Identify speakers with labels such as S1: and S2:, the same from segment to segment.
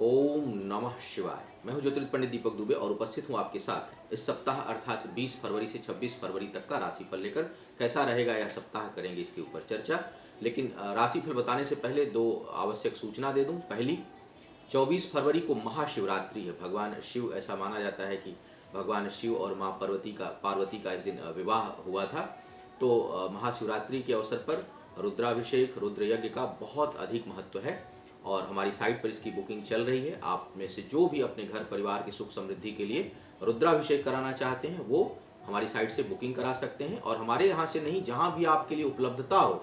S1: ओम नमः शिवाय। मैं हूं ज्योतिर्विद पंडित दीपक दुबे और उपस्थित हूं आपके साथ इस सप्ताह अर्थात 20 फरवरी से 26 फरवरी तक का राशिफल लेकर। कैसा रहेगा यह सप्ताह करेंगे इसके ऊपर चर्चा। लेकिन राशिफल बताने से पहले दो आवश्यक सूचना दे दूं। पहली, 24 फरवरी को महाशिवरात्रि है। भगवान शिव, ऐसा माना जाता है कि भगवान शिव और माँ पार्वती का इस दिन विवाह हुआ था। तो महाशिवरात्रि के अवसर पर रुद्राभिषेक, रुद्र यज्ञ का बहुत अधिक महत्व है और हमारी साइट पर इसकी बुकिंग चल रही है। आप में से जो भी अपने घर परिवार की सुख समृद्धि के लिए रुद्राभिषेक कराना चाहते हैं वो हमारी साइट से बुकिंग करा सकते हैं। और हमारे यहाँ से नहीं, जहाँ भी आपके लिए उपलब्धता हो,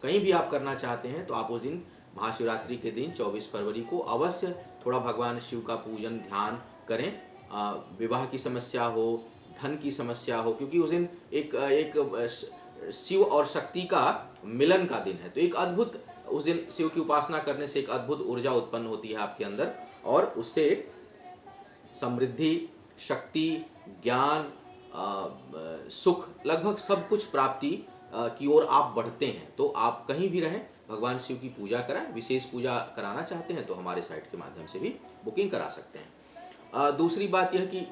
S1: कहीं भी आप करना चाहते हैं तो आप उस दिन महाशिवरात्रि के दिन 24 फरवरी को अवश्य थोड़ा भगवान शिव का पूजन ध्यान करें। विवाह की समस्या हो, धन की समस्या हो, क्योंकि उस दिन एक शिव और शक्ति का मिलन का दिन है। तो एक अद्भुत, उस दिन शिव की उपासना करने से एक अद्भुत ऊर्जा उत्पन्न होती है आपके अंदर और उससे समृद्धि, शक्ति, ज्ञान, सुख, लगभग सब कुछ प्राप्ति की ओर आप बढ़ते हैं। तो आप कहीं भी रहें, भगवान शिव की पूजा कराएं। विशेष पूजा कराना चाहते हैं तो हमारे साइट के माध्यम से भी बुकिंग करा सकते हैं। दूसरी बात यह कि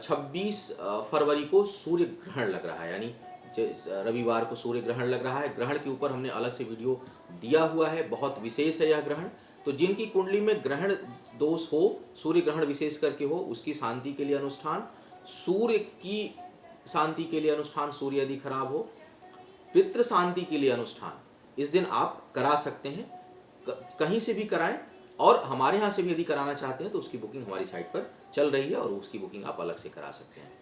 S1: 26 फरवरी को सूर्य ग्रहण लग रहा है, यानी रविवार को सूर्य ग्रहण लग रहा है। ग्रहण के ऊपर हमने अलग से वीडियो दिया हुआ है, बहुत विशेष है यह ग्रहण। तो जिनकी कुंडली में ग्रहण दोष हो, सूर्य ग्रहण विशेष करके हो, उसकी शांति के लिए अनुष्ठान, सूर्य की शांति के लिए अनुष्ठान, सूर्य यदि खराब हो, पितृ शांति के लिए अनुष्ठान इस दिन आप करा सकते हैं। कहीं से भी कराएं और हमारे यहाँ से भी यदि कराना चाहते हैं तो उसकी बुकिंग हमारी साइट पर चल रही है और उसकी बुकिंग आप अलग से करा सकते हैं।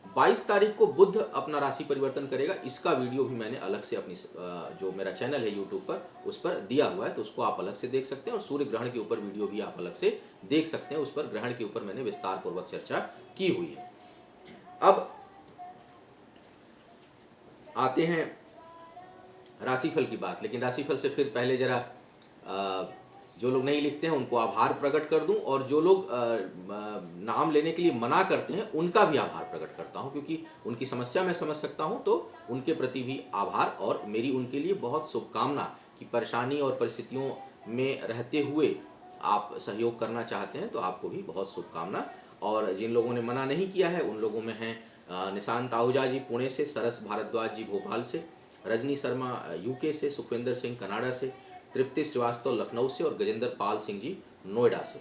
S1: 22 तारीख को बुध अपना राशि परिवर्तन करेगा। इसका वीडियो भी मैंने अलग से अपनी जो मेरा चैनल है यूट्यूब पर उस पर दिया हुआ है, तो उसको आप अलग से देख सकते हैं। और सूर्य ग्रहण के ऊपर वीडियो भी आप अलग से देख सकते हैं, उस पर ग्रहण के ऊपर मैंने विस्तार पूर्वक चर्चा की हुई है। अब आते हैं राशिफल की बात। लेकिन राशिफल से फिर पहले जरा जो लोग नहीं लिखते हैं उनको आभार प्रकट कर दूं, और जो लोग नाम लेने के लिए मना करते हैं उनका भी आभार प्रकट करता हूं, क्योंकि उनकी समस्या मैं समझ सकता हूं। तो उनके प्रति भी आभार और मेरी उनके लिए बहुत शुभकामना कि परेशानी और परिस्थितियों में रहते हुए आप सहयोग करना चाहते हैं, तो आपको भी बहुत शुभकामना। और जिन लोगों ने मना नहीं किया है उन लोगों में हैं निशांत आहूजा जी पुणे से, सरस भारद्वाज जी भोपाल से, रजनी शर्मा यूके से, सुखविंदर सिंह कनाडा से, तृप्ति श्रीवास्तव लखनऊ से और गजेंद्र पाल सिंह जी नोएडा से।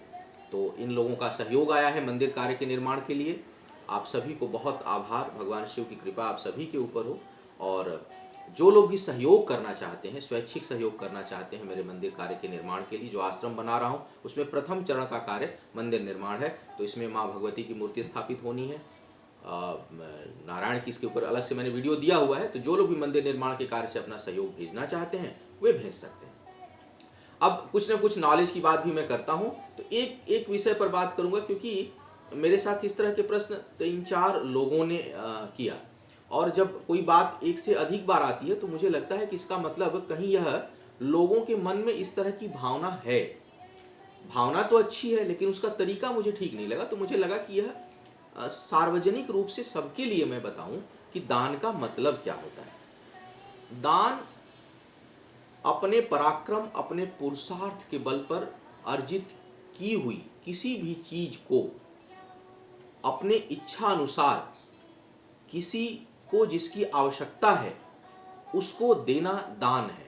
S1: तो इन लोगों का सहयोग आया है मंदिर कार्य के निर्माण के लिए। आप सभी को बहुत आभार। भगवान शिव की कृपा आप सभी के ऊपर हो। और जो लोग भी सहयोग करना चाहते हैं, स्वैच्छिक सहयोग करना चाहते हैं मेरे मंदिर कार्य के निर्माण के लिए, जो आश्रम बना रहा हूँ उसमें प्रथम चरण का कार्य मंदिर निर्माण है। तो इसमें माँ भगवती की मूर्ति स्थापित होनी है, नारायण की इसके ऊपर अलग से मैंने वीडियो दिया हुआ है। तो जो लोग भी मंदिर निर्माण के कार्य से अपना सहयोग भेजना चाहते हैं वे भेज सकते हैं। अब कुछ न कुछ नॉलेज की बात भी मैं करता हूं, तो एक विषय पर बात करूंगा, क्योंकि मेरे साथ इस तरह के प्रश्न 3-4 लोगों ने किया। और जब कोई बात एक से अधिक बार आती है तो मुझे लगता है कि इसका मतलब कहीं यह लोगों के मन में इस तरह की भावना है। भावना तो अच्छी है लेकिन उसका तरीका मुझे ठीक नहीं लगा। तो मुझे लगा कि यह सार्वजनिक रूप से सबके लिए मैं बताऊं कि दान का मतलब क्या होता है। दान अपने पराक्रम, अपने पुरुषार्थ के बल पर अर्जित की हुई किसी भी चीज को अपने इच्छा अनुसार किसी को जिसकी आवश्यकता है उसको देना दान है।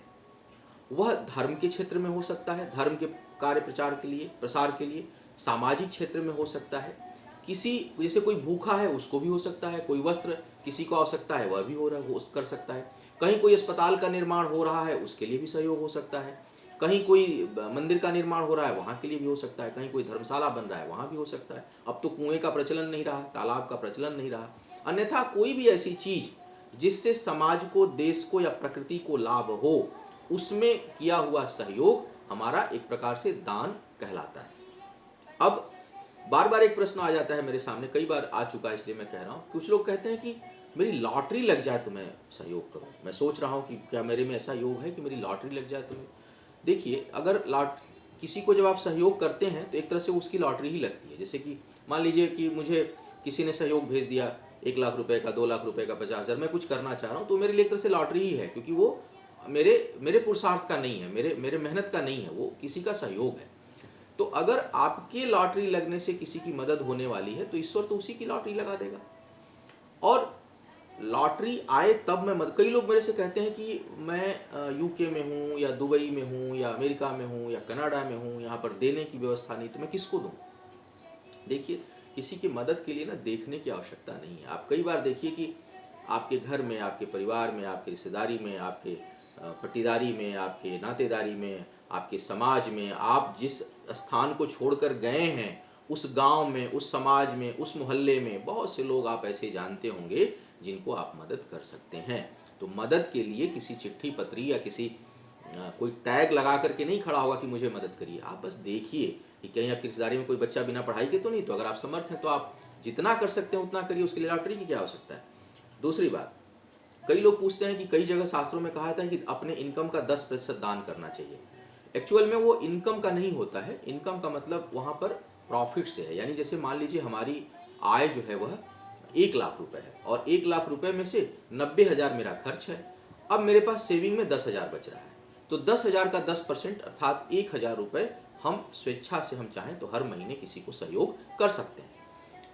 S1: वह धर्म के क्षेत्र में हो सकता है, धर्म के कार्य प्रसार के लिए, सामाजिक क्षेत्र में हो सकता है, किसी जैसे कोई भूखा है उसको भी हो सकता है, कोई वस्त्र किसी को आवश्यकता है वह भी कर सकता है, कहीं कोई अस्पताल का निर्माण हो रहा है उसके लिए भी सहयोग हो सकता है, कहीं कोई मंदिर का निर्माण हो रहा है वहाँ के लिए भी हो सकता है, कहीं कोई धर्मशाला बन रहा है वहाँ भी हो सकता है। अब तो कुएं का प्रचलन नहीं रहा, तालाब का प्रचलन नहीं रहा। अन्यथा कोई भी ऐसी चीज जिससे समाज को, देश को या प्रकृति को लाभ हो, उसमें किया हुआ सहयोग हमारा एक प्रकार से दान कहलाता है। अब बार बार एक प्रश्न आ जाता है मेरे सामने, कई बार आ चुका है इसलिए मैं कह रहा हूँ। कुछ लोग कहते हैं कि मेरी लॉटरी लग जाए तो मैं सहयोग करूं। मैं सोच रहा हूं कि क्या मेरे में ऐसा योग है कि मेरी लॉटरी लग जाए तो। देखिए, अगर किसी को जब आप सहयोग करते हैं तो एक तरह से उसकी लॉटरी ही लगती है। जैसे कि मान लीजिए कि मुझे किसी ने सहयोग भेज दिया 1 लाख रुपए का, 2 लाख रुपए का, 50,000, मैं कुछ करना चाह रहा हूँ, तो मेरे लिए एक तरह से लॉटरी ही है, क्योंकि वो मेरे पुरुषार्थ का नहीं है, मेरे मेहनत का नहीं है, वो किसी का सहयोग है। तो अगर आपके लॉटरी लगने से किसी की मदद होने वाली है तो ईश्वर तो उसी की लॉटरी लगा देगा। और लॉटरी आए तब मैं कई लोग मेरे से कहते हैं कि मैं यूके में हूँ या दुबई में हूँ या अमेरिका में हूँ या कनाडा में हूँ, यहाँ पर देने की व्यवस्था नहीं, तो मैं किसको दूँ? देखिए, किसी की मदद के लिए ना देखने की आवश्यकता नहीं है। आप कई बार देखिए कि आपके घर में, आपके परिवार में, आपके रिश्तेदारी में, आपके पट्टीदारी में, आपके नातेदारी में, आपके समाज में, आप जिस स्थान को छोड़कर गए हैं उस गांव में, उस समाज में, उस मोहल्ले में बहुत से लोग आप ऐसे जानते होंगे जिनको आप मदद कर सकते हैं। तो मदद के लिए किसी चिट्ठी पत्री या किसी कोई टैग लगा करके नहीं खड़ा होगा कि मुझे मदद करिए। आप बस देखिए कि कहीं आपकी रिश्तेदारी में कोई बच्चा बिना पढ़ाई के तो नहीं, तो अगर आप समर्थ हैं तो आप जितना कर सकते हैं उतना करिए, उसके लिए लॉटरी की क्या आवश्यकता है। दूसरी बात, कई लोग पूछते हैं कि कई जगह शास्त्रों में कहा था कि अपने इनकम का 10% दान करना चाहिए। एक्चुअल में वो इनकम का नहीं होता है, इनकम का मतलब वहाँ पर प्रॉफिट से है। यानी जैसे मान लीजिए हमारी आय जो है वह 1 लाख रुपए है और 1 लाख रुपए में से 90,000 मेरा खर्च है। अब मेरे पास सेविंग में 10,000 बच रहा है, तो 10,000 का 10% अर्थात 1,000 रुपए हम स्वेच्छा से हम चाहें तो हर महीने किसी को सहयोग कर सकते हैं।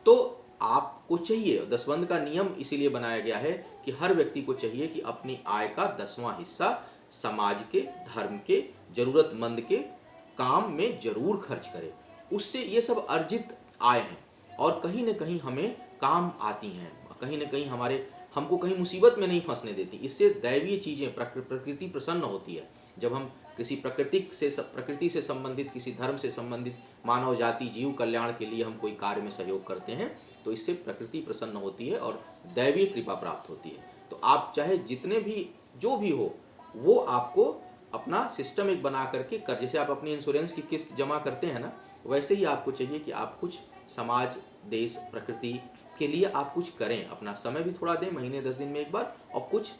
S1: तो आपको चाहिए, दसवंध का नियम इसीलिए बनाया गया है कि हर व्यक्ति को चाहिए कि अपनी आय का 10वां हिस्सा समाज के, धर्म के, जरूरतमंद के काम में जरूर खर्च करे। उससे ये सब अर्जित आय हैं और कहीं ना कहीं हमें काम आती हैं, कहीं ना कहीं हमको कहीं मुसीबत में नहीं फंसने देती। इससे दैवीय चीजें, प्रकृति प्रसन्न होती है। जब हम किसी प्रकृति से संबंधित, किसी धर्म से संबंधित मानव जाति जीव कल्याण के लिए हम कोई कार्य में सहयोग करते हैं तो इससे प्रकृति प्रसन्न होती है और दैवीय कृपा प्राप्त होती है। तो आप चाहे जितने भी जो भी हो वो आपको अपना सिस्टम एक बना करके कर, जैसे आप अपनी इंश्योरेंस की किस्त जमा करते हैं ना, वैसे ही आपको चाहिए कि आप कुछ समाज, देश, प्रकृति के लिए आप कुछ करें। अपना समय भी थोड़ा दें, महीने 10 दिन में एक बार, और कुछ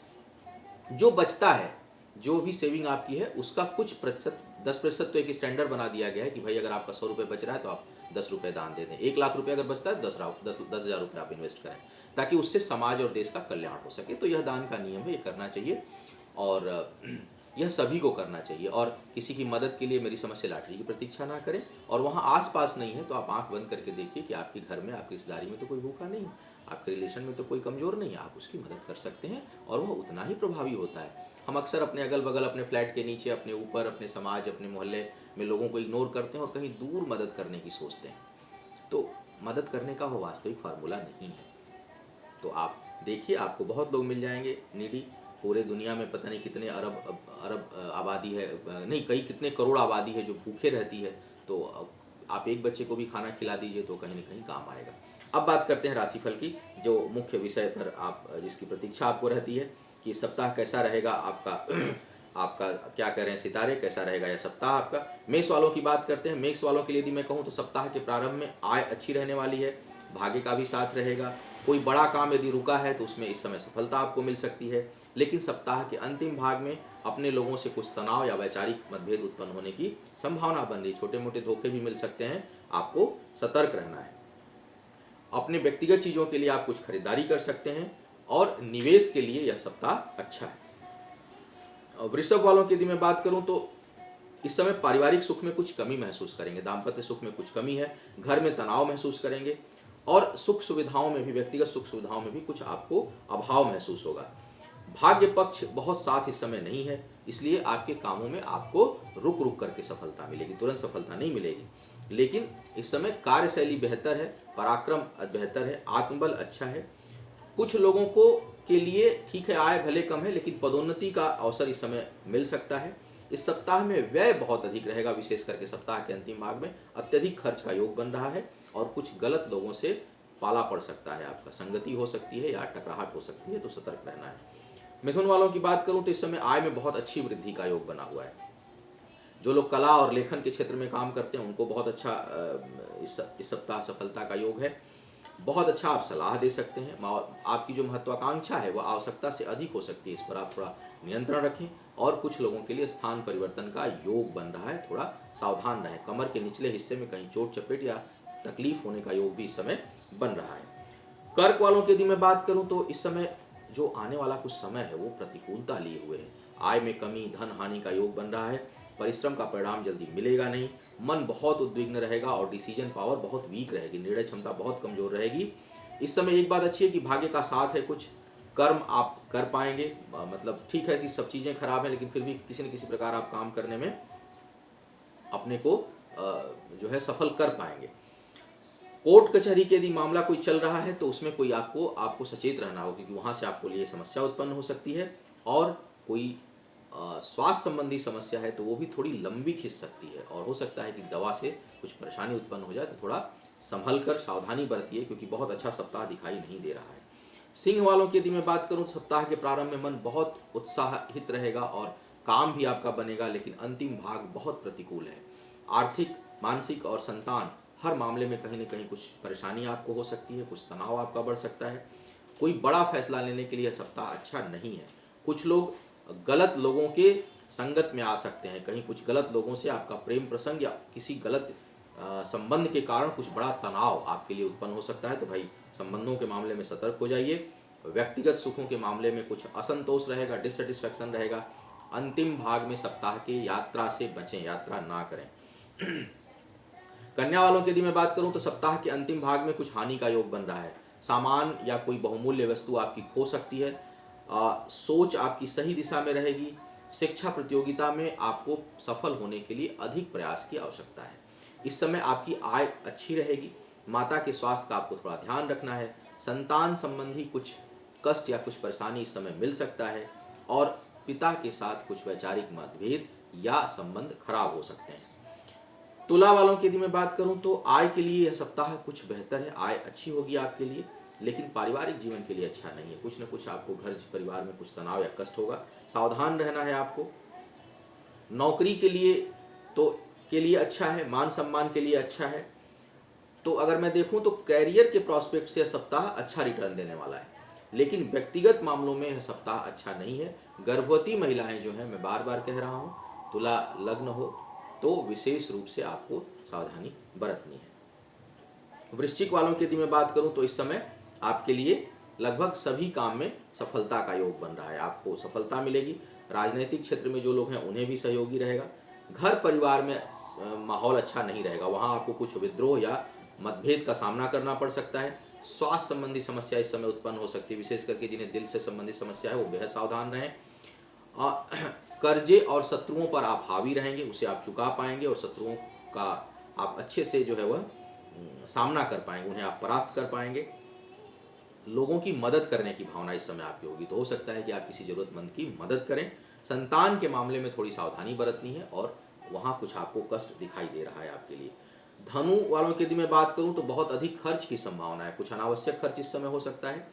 S1: जो बचता है, जो भी सेविंग आपकी है उसका कुछ प्रतिशत, 10% तो एक स्टैंडर्ड बना दिया गया है कि भाई अगर आपका 100 रुपये बच रहा है तो आप 10 रुपये दान दे दें। 1 लाख रुपये अगर बचता है 10,000 रुपये आप इन्वेस्ट करें ताकि उससे समाज और देश का कल्याण हो सके। तो यह दान का नियम है, ये करना चाहिए और यह सभी को करना चाहिए। और किसी की मदद के लिए मेरी समझ से लॉटरी की प्रतीक्षा ना करें। और वहाँ आसपास नहीं है तो आप आंख बंद करके देखिए कि आपके घर में, आपकी रिश्तेदारी में तो कोई भूखा नहीं, आपके रिलेशन में तो कोई कमजोर नहीं है, आप उसकी मदद कर सकते हैं और वह उतना ही प्रभावी होता है। हम अक्सर अपने अगल बगल, अपने फ्लैट के नीचे, अपने ऊपर, अपने समाज, अपने मोहल्ले में लोगों को इग्नोर करते हैं और कहीं दूर मदद करने की सोचते हैं। तो मदद करने का वो वास्तविक फार्मूला नहीं है। तो आप देखिए, आपको बहुत लोग मिल जाएंगे नीडी। पूरे दुनिया में पता नहीं कितने अरब आबादी है, नहीं कई कितने करोड़ आबादी है जो भूखे रहती है। तो आप एक बच्चे को भी खाना खिला दीजिए तो कहीं ना कहीं काम आएगा। अब बात करते हैं राशिफल की, जो मुख्य विषय पर आप जिसकी प्रतीक्षा आपको रहती है कि सप्ताह कैसा रहेगा आपका। आपका क्या कह रहे हैं सितारे, कैसा रहेगा यह सप्ताह आपका। मेष वालों की बात करते हैं। मेष वालों के लिए यदि मैं कहूँ तो सप्ताह के प्रारंभ में आय अच्छी रहने वाली है, भाग्य का भी साथ रहेगा। कोई बड़ा काम यदि रुका है तो उसमें इस समय सफलता आपको मिल सकती है। लेकिन सप्ताह के अंतिम भाग में अपने लोगों से कुछ तनाव या वैचारिक मतभेद उत्पन्न होने की संभावना बन रही, छोटे मोटे धोखे भी मिल सकते हैं, आपको सतर्क रहना है। अपने व्यक्तिगत चीजों के लिए आप कुछ खरीदारी कर सकते हैं और निवेश के लिए यह सप्ताह अच्छा है। वृषभ वालों की यदि मैं बात करूं तो इस समय पारिवारिक सुख में कुछ कमी महसूस करेंगे, दाम्पत्य सुख में कुछ कमी है, घर में तनाव महसूस करेंगे और सुख सुविधाओं में भी, व्यक्तिगत सुख सुविधाओं में भी कुछ आपको अभाव महसूस होगा। भाग्य पक्ष बहुत साथ इस समय नहीं है, इसलिए आपके कामों में आपको रुक रुक करके सफलता मिलेगी, तुरंत सफलता नहीं मिलेगी। लेकिन इस समय कार्यशैली बेहतर है, पराक्रम बेहतर है, आत्मबल अच्छा है। कुछ लोगों को के लिए ठीक है, आय भले कम है लेकिन पदोन्नति का अवसर इस समय मिल सकता है। इस सप्ताह में व्यय बहुत अधिक रहेगा, विशेष करके सप्ताह के अंतिम भाग में अत्यधिक खर्च का योग बन रहा है और कुछ गलत लोगों से पाला पड़ सकता है, आपका संगति हो सकती है या टकराहट हो सकती है, तो सतर्क रहना है। मिथुन वालों की बात करूं तो इस समय आय में बहुत अच्छी वृद्धि का योग बना हुआ है। जो लोग कला और लेखन के क्षेत्र में काम करते हैं उनको बहुत अच्छा इस सप्ताह सफलता का योग है। बहुत अच्छा आप सलाह दे सकते हैं। आपकी जो महत्वाकांक्षा है वह आवश्यकता से अधिक हो सकती है, इस पर आप थोड़ा नियंत्रण रखें। और कुछ लोगों के लिए स्थान परिवर्तन का योग बन रहा है, थोड़ा सावधान रहें। कमर के निचले हिस्से में कहीं चोट चपेट या तकलीफ होने का योग भी इस समय बन रहा है। कर्क वालों की यदि मैं बात करूं तो इस समय जो आने वाला कुछ समय है वो प्रतिकूलता लिए हुए है। आय में कमी, धन हानि का योग बन रहा है। परिश्रम का परिणाम जल्दी मिलेगा नहीं, मन बहुत उद्विग्न रहेगा और डिसीजन पावर बहुत वीक रहेगी, निर्णय क्षमता बहुत कमजोर रहेगी। इस समय एक बात अच्छी है कि भाग्य का साथ है, कुछ कर्म आप कर पाएंगे, मतलब ठीक है कि सब चीज़ें खराब हैं लेकिन फिर भी किसी न किसी प्रकार आप काम करने में अपने को जो है सफल कर पाएंगे। कोर्ट कचहरी के यदि मामला कोई चल रहा है तो उसमें कोई आपको सचेत रहना होगा, क्योंकि वहाँ से आपको लिए समस्या उत्पन्न हो सकती है, और कोई स्वास्थ्य संबंधी समस्या है तो वो भी थोड़ी लंबी खिंच सकती है, और हो सकता है कि दवा से कुछ परेशानी उत्पन्न हो जाए, तो थोड़ा संभल कर सावधानी बरतिए, क्योंकि बहुत अच्छा सप्ताह दिखाई नहीं दे रहा है। सिंह वालों की यदि मैं बात करूं तो सप्ताह के प्रारंभ में मन बहुत उत्साहित रहेगा और काम भी आपका बनेगा, लेकिन अंतिम भाग बहुत प्रतिकूल है। आर्थिक, मानसिक और संतान हर मामले में कहीं न कहीं कुछ परेशानी आपको हो सकती है, कुछ तनाव आपका बढ़ सकता है। कोई बड़ा फैसला लेने के लिए सप्ताह अच्छा नहीं है। कुछ लोग गलत लोगों के संगत में आ सकते हैं, कहीं कुछ गलत लोगों से आपका प्रेम प्रसंग या किसी गलत संबंध के कारण कुछ बड़ा तनाव आपके लिए उत्पन्न हो सकता है, तो भाई संबंधों के मामले में सतर्क हो जाइए। व्यक्तिगत सुखों के मामले में कुछ असंतोष रहेगा, डिससेटिस्फैक्शन रहेगा। अंतिम भाग में सप्ताह के यात्रा से बचें, यात्रा ना करें। कन्या वालों की यदि मैं बात करूं तो सप्ताह के अंतिम भाग में कुछ हानि का योग बन रहा है। सामान या कोई बहुमूल्य वस्तु आपकी खो सकती है। सोच आपकी सही दिशा में रहेगी। शिक्षा प्रतियोगिता में आपको सफल होने के लिए अधिक प्रयास की आवश्यकता है। इस समय आपकी आय अच्छी रहेगी। माता के स्वास्थ्य का आपको थोड़ा ध्यान रखना है। संतान संबंधी कुछ कष्ट या कुछ परेशानी इस समय मिल सकता है, और पिता के साथ कुछ वैचारिक मतभेद या संबंध खराब हो सकते हैं। तुला वालों की यदि मैं बात करूं तो आय के लिए यह सप्ताह कुछ बेहतर है, आय अच्छी होगी आपके लिए, लेकिन पारिवारिक जीवन के लिए अच्छा नहीं है। कुछ न कुछ आपको घर परिवार में कुछ तनाव या कष्ट होगा, सावधान रहना है आपको। नौकरी के लिए अच्छा है, मान सम्मान के लिए अच्छा है। तो अगर मैं देखूं तो कैरियर के प्रोस्पेक्ट से यह सप्ताह अच्छा रिटर्न देने वाला है, लेकिन व्यक्तिगत मामलों में यह सप्ताह अच्छा नहीं है। गर्भवती महिलाएं जो हैं, मैं बार बार कह रहा हूं, तुला लग्न हो तो विशेष रूप से आपको सावधानी बरतनी है। वृश्चिक वालों की यदि मैं बात करूं तो इस समय आपके लिए लगभग सभी काम में सफलता का योग बन रहा है, आपको सफलता मिलेगी। राजनीतिक क्षेत्र में जो लोग हैं उन्हें भी सहयोगी रहेगा। घर परिवार में माहौल अच्छा नहीं रहेगा, वहां आपको कुछ विद्रोह या मतभेद का सामना करना पड़ सकता है। स्वास्थ्य संबंधी समस्या इस समय उत्पन्न हो सकती है, विशेष करके जिन्हें दिल से संबंधित समस्या है वो बेहद सावधान रहें। कर्जे और शत्रुओं पर आप हावी रहेंगे, उसे आप चुका पाएंगे, और शत्रुओं का आप अच्छे से जो है वह सामना कर पाएंगे, उन्हें आप परास्त कर पाएंगे। लोगों की मदद करने की भावना इस समय आपकी होगी, तो हो सकता है कि आप किसी जरूरतमंद की मदद करें। संतान के मामले में थोड़ी सावधानी बरतनी है, और वहां कुछ आपको कष्ट दिखाई दे रहा है आपके लिए। धनु वालों की यदि मैं बात करूं तो बहुत अधिक खर्च की संभावना है, कुछ अनावश्यक खर्च इस समय हो सकता है।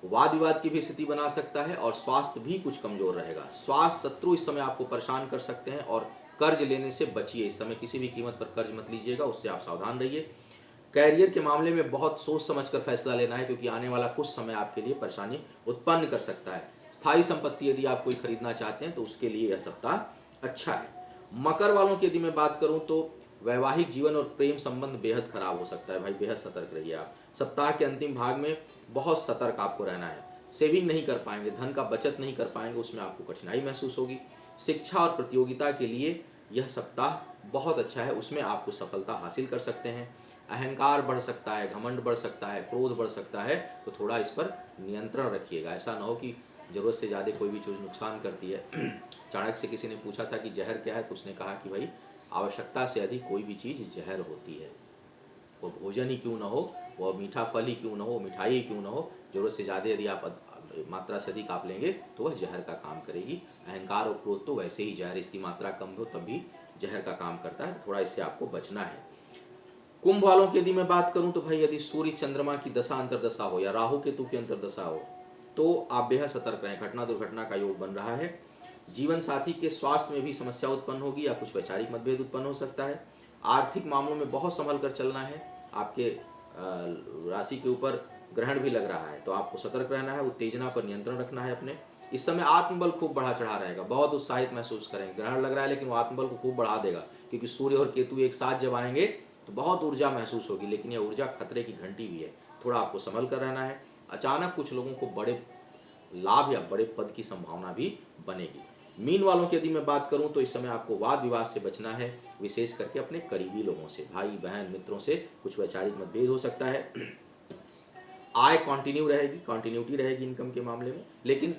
S1: वाद विवाद की भी स्थिति बना सकता है, और स्वास्थ्य भी कुछ कमजोर रहेगा। स्वास्थ्य शत्रु इस समय आपको परेशान कर सकते हैं, और कर्ज लेने से बचिए। इस समय किसी भी कीमत पर कर्ज मत लीजिएगा, उससे आप सावधान रहिए। कैरियर के मामले में बहुत सोच समझकर फैसला लेना है, क्योंकि आने वाला कुछ समय आपके लिए परेशानी उत्पन्न कर सकता है। स्थायी संपत्ति यदि आप कोई खरीदना चाहते हैं तो उसके लिए यह सप्ताह अच्छा है। मकर वालों की यदि मैं बात करूं तो वैवाहिक जीवन और प्रेम संबंध बेहद खराब हो सकता है, भाई बेहद सतर्क रहिए आप। सप्ताह के अंतिम भाग में बहुत सतर्क आपको रहना है। सेविंग नहीं कर पाएंगे, धन का बचत नहीं कर पाएंगे, उसमें आपको कठिनाई महसूस होगी। शिक्षा और प्रतियोगिता के लिए यह सप्ताह बहुत अच्छा है, उसमें आपको सफलता हासिल कर सकते हैं। अहंकार बढ़ सकता है, घमंड बढ़ सकता है, क्रोध बढ़ सकता है, तो थोड़ा इस पर नियंत्रण रखिएगा। ऐसा ना हो कि जरूरत से ज़्यादा कोई भी चीज़ नुकसान करती है। चाणक्य से किसी ने पूछा था कि जहर क्या है, तो उसने कहा कि भाई आवश्यकता से अधिक कोई भी चीज़ जहर होती है। वो भोजन ही क्यों ना हो, वो मीठा फल ही क्यों ना हो, मिठाई ही क्यों ना हो, जरूरत से ज़्यादा यदि आप मात्रा से अधिक आप लेंगे तो वह जहर का काम करेगी। अहंकार और क्रोध तो वैसे ही जहर, इसकी मात्रा कम हो तब भी जहर का काम करता है, थोड़ा इससे आपको बचना है। कुंभ वालों की यदि मैं बात करूं तो भाई यदि सूर्य चंद्रमा की दशा अंतरदशा हो या राहु केतु की अंतरदशा हो तो आप बेहद सतर्क रहें। घटना दुर्घटना का योग बन रहा है। जीवन साथी के स्वास्थ्य में भी समस्या उत्पन्न होगी या कुछ वैचारिक मतभेद उत्पन्न हो सकता है। आर्थिक मामलों में बहुत संभल कर चलना है। आपके राशि के ऊपर ग्रहण भी लग रहा है, तो आपको सतर्क रहना है, उत्तेजना पर नियंत्रण रखना है अपने। इस समय आत्मबल खूब बढ़ा चढ़ा रहेगा, बहुत उत्साहित महसूस करेंगे। ग्रहण लग रहा है लेकिन वो आत्मबल को खूब बढ़ा देगा, क्योंकि सूर्य और केतु एक साथ जब आएंगे तो बहुत ऊर्जा महसूस होगी, लेकिन यह ऊर्जा खतरे की घंटी भी है, थोड़ा आपको संभल कर रहना है। अचानक कुछ लोगों को बड़े लाभ या बड़े पद की संभावना भी बनेगी। मीन वालों की यदि मैं बात करूं तो इस समय आपको वाद विवाद से बचना है, विशेष करके अपने करीबी लोगों से, भाई बहन मित्रों से कुछ वैचारिक मतभेद हो सकता है। आय कंटिन्यूटी रहेगी इनकम के मामले में, लेकिन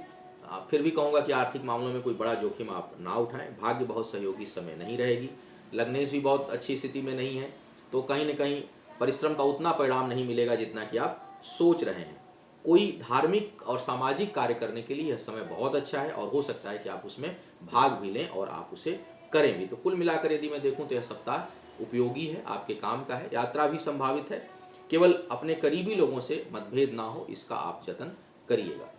S1: फिर भी कहूँगा कि आर्थिक मामलों में कोई बड़ा जोखिम आप ना उठाएं। भाग्य बहुत सहयोगी इस समय नहीं रहेगी, लग्नेश भी बहुत अच्छी स्थिति में नहीं है, तो कहीं न कहीं परिश्रम का उतना परिणाम नहीं मिलेगा जितना कि आप सोच रहे हैं। कोई धार्मिक और सामाजिक कार्य करने के लिए यह समय बहुत अच्छा है, और हो सकता है कि आप उसमें भाग भी लें और आप उसे करें भी। तो कुल मिलाकर यदि मैं देखूं तो यह सप्ताह उपयोगी है, आपके काम का है। यात्रा भी संभावित है, केवल अपने करीबी लोगों से मतभेद ना हो इसका आप जतन करिएगा।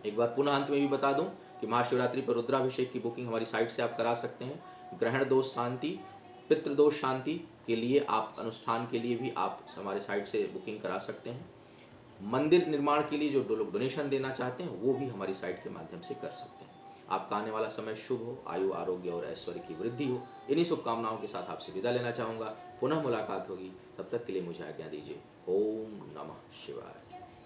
S1: एक बार पुनः अंत में भी बता दूं कि महाशिवरात्रि पर रुद्राभिषेक की बुकिंग हमारी साइट से आप करा सकते हैं। ग्रहण दोष शांति, पितृदोष शांति के लिए आप अनुष्ठान के लिए भी आप हमारे साइट से बुकिंग करा सकते हैं। मंदिर निर्माण के लिए जो लोग डोनेशन देना चाहते हैं वो भी हमारी साइट के माध्यम से कर सकते हैं। आपका आने वाला समय शुभ हो, आयु आरोग्य और ऐश्वर्य की वृद्धि हो। इन्हीं शुभकामनाओं के साथ आपसे विदा लेना चाहूँगा। पुनः मुलाकात होगी, तब तक के लिए मुझे आज्ञा दीजिए। ओम